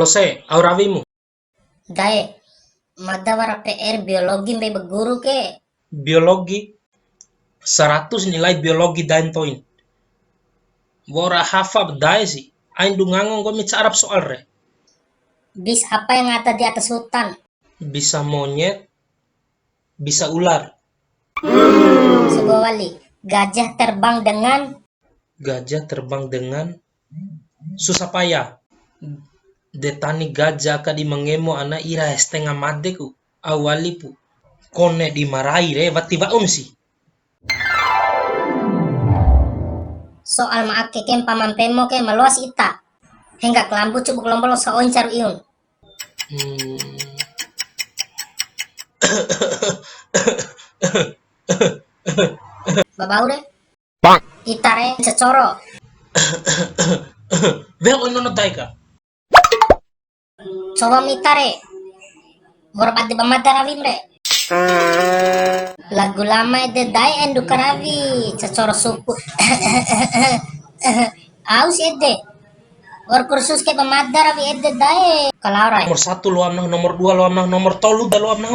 se, auravimu. Dae, madawara PR biologi be guru ke. Biologi 100 nilai biologi dain toin. Bora hafab dae sih. Ain dungangon gue mica Arab soal re. Bis apa yang ada di atas hutan? Bisa monyet, bisa ular. Sebuah wali. Gajah terbang dengan Gajah terbang dengan susah payah. Detani gajah ka di mengemo anak ira setengah madeku. Awali pu. Kone dimarahi re, bati baun sih. soal maake kem pamampemo ke meluas ita. Hingga kelambu cubuk lombolo saoin caru iun. Hmm. Babaure, itare cecoro. Vel oinono taika. Coba mitare. Borbat di bamadara wimre. Lagu lama ede dai endu karavi. Cecoro suku. Aus ede. Or kursus ke bamadara wi ede dai. Kalaurai. Nomor 1 luam nah, nomor 2 luam nah, nomor 3 luam nah.